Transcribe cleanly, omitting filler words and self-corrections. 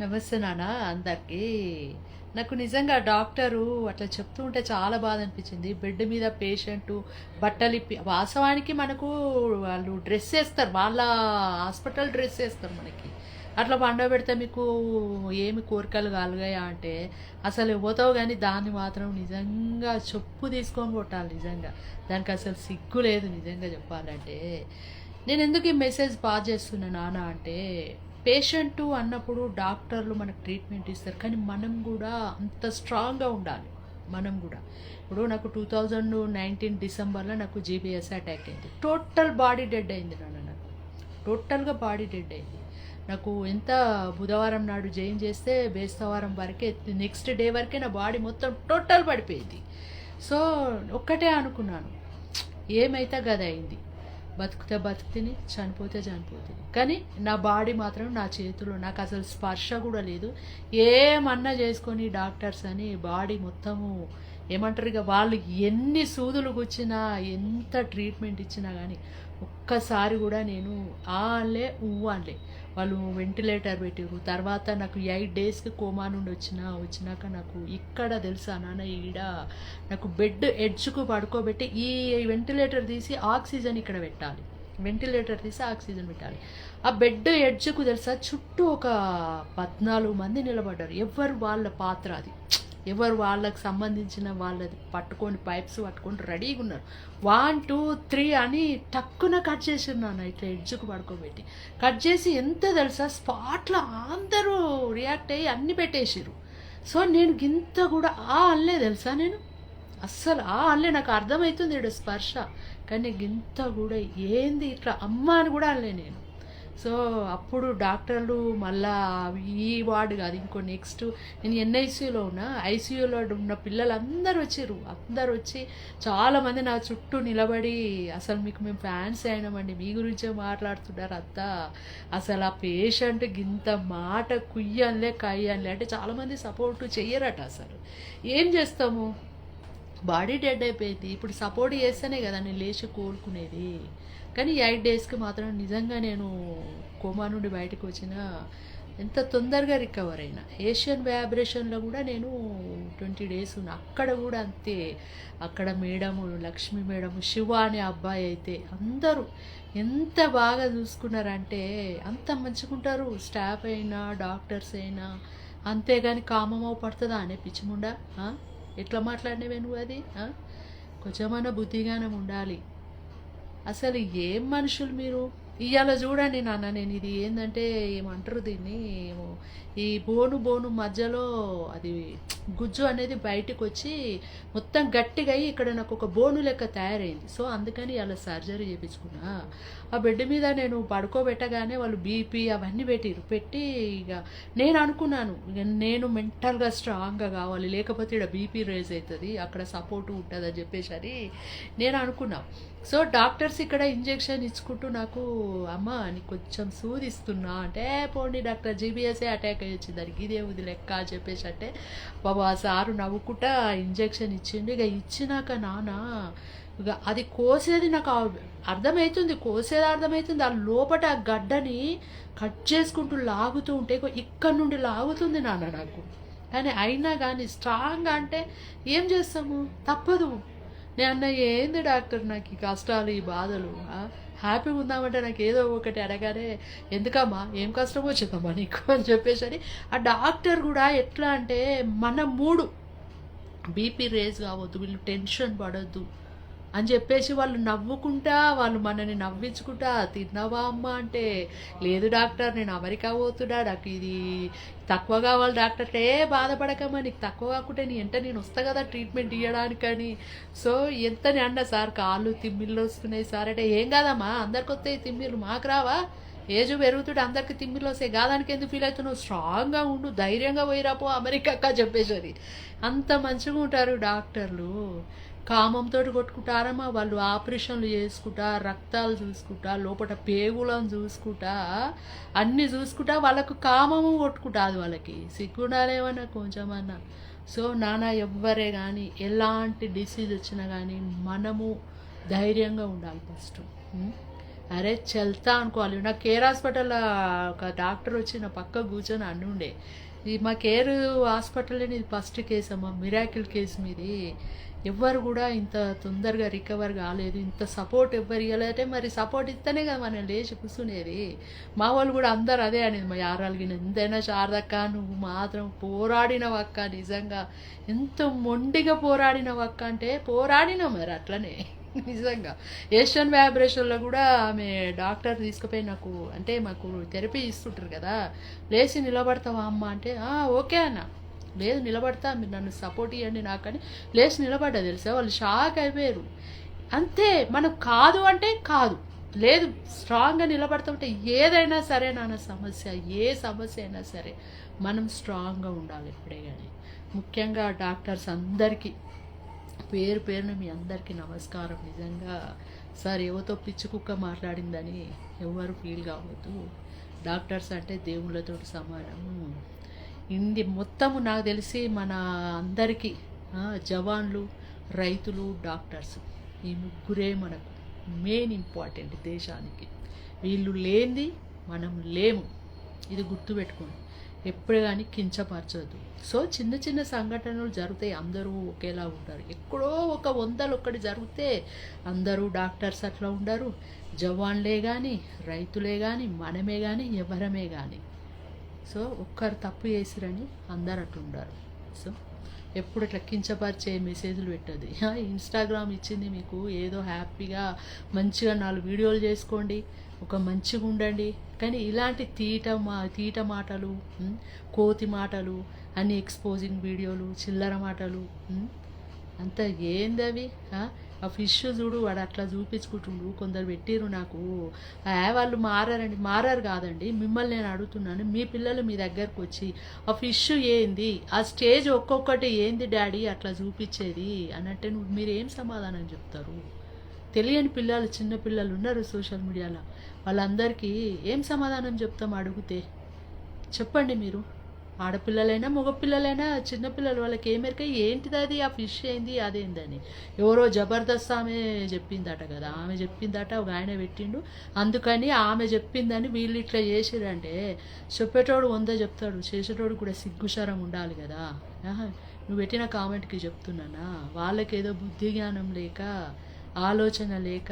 నమస్తే నాన్న అందరికీ. నాకు నిజంగా డాక్టరు అట్లా చెప్తూ ఉంటే చాలా బాధ అనిపించింది. బెడ్ మీద పేషెంటు బట్టలిప్పి వాస్తవానికి మనకు వాళ్ళు డ్రెస్ ఏస్తారు. వాళ్ళ హాస్పిటల్ డ్రెస్ ఏస్తారు మనకి. అట్లా పండబెడితే మీకు ఏమి కోరికలు కలుగాయా అంటే, అసలు పోతావు గానీ దాన్ని మాత్రం నిజంగా చెప్పు తీసుకొని కొట్టాలి నిజంగా. దానికి అసలు సిగ్గు లేదు నిజంగా చెప్పాలంటే. నేనెందుకు ఈ మెసేజ్ పాస్ చేస్తున్నా నాన్న అంటే, పేషెంటు అన్నప్పుడు డాక్టర్లు మనకు ట్రీట్మెంట్ ఇస్తారు. కానీ మనం గూడా అంత స్ట్రాంగ్‌గా ఉండాలి. మనం గూడా. ఇప్పుడు నాకు 2019 డిసెంబర్‌లో నాకు జీబీఎస్ అటాక్ అయింది. టోటల్ బాడీ డెడ్ అయింది నాన్న నాకు. టోటల్‌గా బాడీ డెడ్ అయింది. నాకు ఎంత బుధవారం నాడు జాయిన్ చేస్తే బేస్తవారం వరకే నెక్స్ట్ డే వరకే నా బాడీ మొత్తం టోటల్ పడిపోయింది. సో, ఒక్కటే అనుకున్నాను. ఏమైతే గదయింది. బతికితే బతికితిని, చనిపోతే చనిపోతిని. కానీ నా బాడీ మాత్రం నా చేతిలో నాకు అసలు స్పర్శ కూడా లేదు. ఏమన్నా చేసుకొని డాక్టర్స్ అని బాడీ మొత్తము ఏమంటారు ఇక వాళ్ళు ఎన్ని సూదులు గుచ్చినా ఎంత ట్రీట్మెంట్ ఇచ్చినా కానీ ఒక్కసారి కూడా నేను అనలే అనలే. వాళ్ళు వెంటిలేటర్ పెట్టారు. తర్వాత నాకు 8 డేస్కి కోమా నుండి వచ్చినాక నాకు ఇక్కడ తెలుసా నాన్న ఈడ నాకు బెడ్ ఎడ్జ్కు పడుకోబెట్టి ఈ వెంటిలేటర్ తీసి ఆక్సిజన్ ఇక్కడ పెట్టాలి. వెంటిలేటర్ తీసి ఆక్సిజన్ పెట్టాలి. ఆ బెడ్ ఎడ్జ్కు తెలుసా చుట్టూ ఒక 14 మంది నిలబడ్డారు. ఎవరు వాళ్ళ పాత్ర అది. ఎవరు వాళ్ళకి సంబంధించిన వాళ్ళది పట్టుకొని పైప్స్ పట్టుకొని రెడీగా ఉన్నారు. 1, 2, 3 అని టక్కున కట్ చేసిన్నాను ఇట్లా ఎడ్జ్కు పడుకోబెట్టి. కట్ చేసి ఎంత తెలుసా స్పాట్లో అందరూ రియాక్ట్ అయ్యి అన్ని పెట్టేసిర్రు. సో నేను గింత కూడా అనలే తెలుసా నేను. అస్సలు అనలే. నాకు అర్థమవుతుంది ఈడ స్పర్శ. కానీ గింత కూడా ఏంది ఇట్లా అమ్మ అని కూడా అనలే నేను. సో అప్పుడు డాక్టర్లు మళ్ళా ఈ వార్డు కాదు ఇంకో నెక్స్ట్ నేను ఎన్ఐసీయూలో ఉన్నా. ఐసీయూలో ఉన్న పిల్లలు అందరూ వచ్చిర్రు. అందరు వచ్చి చాలామంది నా చుట్టూ నిలబడి అసలు మీకు మేము ఫ్యాన్స్ అయినామండి, మీ గురించే మాట్లాడుతున్నారు అంతా. అసలు ఆ పేషెంట్ గింత మాట కుయ్యన్లే కయ్యన్లే అంటే చాలామంది సపోర్ట్ చెయ్యరట. అసలు ఏం చేస్తాము, బాడీ డెడ్ అయిపోయింది. ఇప్పుడు సపోర్ట్ చేస్తేనే కదా నేను లేచి కోలుకునేది. కానీ 8 డేస్కి మాత్రం నిజంగా నేను కోమా నుండి బయటకు వచ్చిన ఎంత తొందరగా రికవర్ అయినా. ఏషియన్ వ్యాబ్రేషన్లో కూడా నేను 20 డేస్ ఉన్నా. అక్కడ కూడా అంతే. అక్కడ మేడము లక్ష్మి మేడము శివ అనే అబ్బాయి అయితే అందరూ ఎంత బాగా చూసుకున్నారంటే అంత మంచిగుంటారు. స్టాఫ్ అయినా డాక్టర్స్ అయినా. అంతేగాని కామమో పడుతుందా అనే పిచ్చిముండా ఎట్లా మాట్లాడినవే నువ్వు అది. కొంచెమన్నా బుద్ధిగానం ఉండాలి. అసలు ఏం మనుషులు మీరు. ఇవాళ చూడండి నాన్న, నేను ఇది ఏంటంటే ఏమంటారు దీన్ని, ఏమో ఈ బోను మధ్యలో అది గుజ్జు అనేది బయటకు వచ్చి మొత్తం గట్టిగా అయ్యి ఇక్కడ నాకు ఒక బోను లెక్క తయారైంది. సో అందుకని ఇలా సర్జరీ చేయించుకున్నా. ఆ బెడ్ మీద నేను పడుకోబెట్టగానే వాళ్ళు బీపీ అవన్నీ పెట్టి ఇక నేను అనుకున్నాను ఇక నేను మెంటల్గా స్ట్రాంగ్గా కావాలి, లేకపోతే ఇక్కడ బీపీ రేజ్ అవుతుంది, అక్కడ సపోర్ట్ ఉంటుంది అని చెప్పేసి అని నేను అనుకున్నా. సో డాక్టర్స్ ఇక్కడ ఇంజెక్షన్ ఇచ్చుకుంటూ నాకు అమ్మ నీకు కొంచెం సూదిస్తున్నా అంటే పోండి డాక్టర్ జీబీఎస్ఏ అటాక్ అయ్యి వచ్చింది దానికి ఇదే ఉంది లెక్క అని చెప్పేసి అంటే బాబా సారు నవ్వుకుంటా ఇంజెక్షన్ ఇచ్చిండు. ఇక ఇచ్చినాక నాన్న ఇక అది కోసేది నాకు అర్థమవుతుంది, కోసేది అర్థమవుతుంది. ఆ లోపల ఆ గడ్డని కట్ చేసుకుంటూ లాగుతూ ఉంటే ఇక్కడ నుండి లాగుతుంది నాన్న నాకు. కానీ అయినా కానీ స్ట్రాంగ్ అంటే ఏం చేస్తాము, తప్పదు. నేను అన్న ఏంది డాక్టర్ నాకు ఈ కష్టాలు ఈ బాధలు, హ్యాపీగా ఉందామంటే నాకు ఏదో ఒకటి అడగానే ఎందుకమ్మా ఏం కష్టం వచ్చిందమ్మా నీకు అని చెప్పేసి అని ఆ డాక్టర్ కూడా ఎట్లా అంటే మన మూడు బీపీ రేజ్ కావద్దు, వీళ్ళు టెన్షన్ పడద్దు అని చెప్పేసి వాళ్ళు నవ్వుకుంటా వాళ్ళు మనని నవ్వించుకుంటా తిన్నావా అమ్మ అంటే లేదు డాక్టర్ నేను అమెరికా పోతున్నా నాకు ఇది తక్కువ కావాలి డాక్టర్ అంటే బాధపడకమ్మా నీకు తక్కువ కాకుంటే నేను వస్తా కదా ట్రీట్మెంట్ ఇవ్వడానికని. సో ఎంతని అన్న సార్ కాళ్ళు తిమ్మిళ్ళు వస్తున్నాయి సార్ అంటే ఏం కాదమ్మా అందరికి వస్తాయి తిమ్మిళ్ళు మాకు రావా, ఏజ్ పెరుగుతుంటే అందరికి తిమ్మిళ్ళు వస్తాయి కాదానికి ఎందుకు ఫీల్ అవుతున్నావు, స్ట్రాంగ్గా ఉండు ధైర్యంగా పోయిరాపో అమెరికా చెప్పేసి అంత మంచిగా ఉంటారు డాక్టర్లు. కామంతో కొట్టుకుంటారమ్మా వాళ్ళు. ఆపరేషన్లు చేసుకుంటా రక్తాలు చూసుకుంటా లోపల పేగులను చూసుకుంటా అన్నీ చూసుకుంటా వాళ్ళకు కామము కొట్టుకుంటుంది. వాళ్ళకి సిగ్గుండాలేమన్నా కొంచెమన్నా. సో నాన్న ఎవ్వరే కానీ ఎలాంటి డిసీజ్ వచ్చినా కానీ మనము ధైర్యంగా ఉండాలి ఫస్ట్. అరే చెల్తా అనుకోవాలి. నా కేర్ హాస్పిటల్ ఒక డాక్టర్ వచ్చి నా పక్క కూర్చొని అన్నుండే, ఈ మా కేర్ హాస్పిటల్లోని ఇది ఫస్ట్ కేసు అమ్మా, మిరాకిల్ కేసు మీది, ఎవ్వరు కూడా ఇంత తొందరగా రికవర్ కాలేదు, ఇంత సపోర్ట్ ఎవ్వరు ఇవ్వలేదంటే, మరి సపోర్ట్ ఇస్తేనే కదా మనం లేచి కూర్చునేది. మా వాళ్ళు కూడా అందరు అదే అనేది, మా యారాలకి ఎంతైనా శారదక్క నువ్వు మాత్రం పోరాడినవక్క, నిజంగా ఎంత మొండిగా పోరాడినవక్క అంటే పోరాడినావు మరి అట్లనే. నిజంగా ఏషియన్ వైబ్రేషన్లో కూడా ఆమె డాక్టర్ తీసుకుపోయి నాకు అంటే మాకు థెరపీ ఇస్తుంటారు కదా, లేచి నిలబడతావా అమ్మ అంటే ఓకే అన్న, లేదు నిలబడతా, మీరు నన్ను సపోర్ట్ ఇవ్వండి నాకని లేచి నిలబడ్డా. తెలుసా వాళ్ళు షాక్ అయిపోయారు. అంతే, మనం కాదు అంటే కాదు, లేదు స్ట్రాంగ్గా నిలబడతామంటే ఏదైనా సరే నాన్న సమస్య, ఏ సమస్య అయినా సరే మనం స్ట్రాంగ్గా ఉండాలి ఎప్పుడే కానీ. ముఖ్యంగా డాక్టర్స్ అందరికీ పేరు పేరున మీ అందరికీ నమస్కారం. నిజంగా సార్ ఎవరితో పిచ్చి కుక్క మాట్లాడిందని ఎవరు ఫీల్ కావద్దు. డాక్టర్స్ అంటే దేవుళ్ళతో సమానము. మొత్తము నాకు తెలిసి మన అందరికీ జవాన్లు, రైతులు, డాక్టర్స్ ఈ ముగ్గురే మనకు మెయిన్ ఇంపార్టెంట్ దేశానికి. వీళ్ళు లేనిది మనం లేము, ఇది గుర్తుపెట్టుకోండి. ఎప్పుడు కానీ కించపరచొద్దు. సో చిన్న చిన్న సంఘటనలు జరుగుతాయి, అందరూ ఒకేలా ఉంటారు. ఎక్కడో ఒక 100 ఒక్కటి జరిగితే అందరూ డాక్టర్స్ అట్లా ఉండరు, జవాన్లే కానీ, రైతులే కానీ, మనమే కానీ, ఎవరమే కానీ. సో ఒక్కరు తప్పు చేసిరని అందరు అట్లా ఉండరు. సో ఎప్పుడు ఇట్లా కించపరిచే మెసేజ్లు పెట్టదు. ఇన్స్టాగ్రామ్ ఇచ్చింది మీకు ఏదో హ్యాపీగా మంచిగా 4 వీడియోలు చేసుకోండి, ఒక మంచిగా ఉండండి, కానీ ఇలాంటి తీట మాటలు, కోతి మాటలు, అన్ని ఎక్స్పోజింగ్ వీడియోలు, చిల్లర మాటలు అంత ఏంది అవి. ఆ ఫిష్ చూడు వాడు అట్లా చూపించుకుంటుండు, కొందరు పెట్టిరు నాకు. వాళ్ళు మారారండి, మారారు కాదండి, మిమ్మల్ని నేను అడుగుతున్నాను, మీ పిల్లలు మీ దగ్గరకు వచ్చి ఆ ఫిష్ ఏంది, ఆ స్టేజ్ ఒక్కొక్కటి ఏంది డాడీ అట్లా చూపించేది అనంటే మీరు ఏం సమాధానం చెప్తారు? తెలియని పిల్లలు, చిన్న పిల్లలు ఉన్నారు సోషల్ మీడియాలో, వాళ్ళందరికీ ఏం సమాధానం చెప్తాం అడిగితే? చెప్పండి మీరు. ఆడపిల్లలైనా మగపిల్లలైనా చిన్నపిల్లలు, వాళ్ళకి ఏమెరక ఏంటిది అది, ఆ ఫిష్ ఏంది అదేందని. ఎవరో జబర్దస్త్ ఆమె చెప్పిందట కదా, ఆమె చెప్పిందట, ఒక ఆయన పెట్టిండు, అందుకని ఆమె చెప్పిందని వీళ్ళు ఇట్లా చేసిరంటే చెప్పేటోడు 100 చెప్తాడు, చేసేటోడు కూడా సిగ్గుశరం ఉండాలి కదా. నువ్వు పెట్టిన కామెంట్కి చెప్తున్నానా, వాళ్ళకేదో బుద్ధి జ్ఞానం లేక, ఆలోచన లేక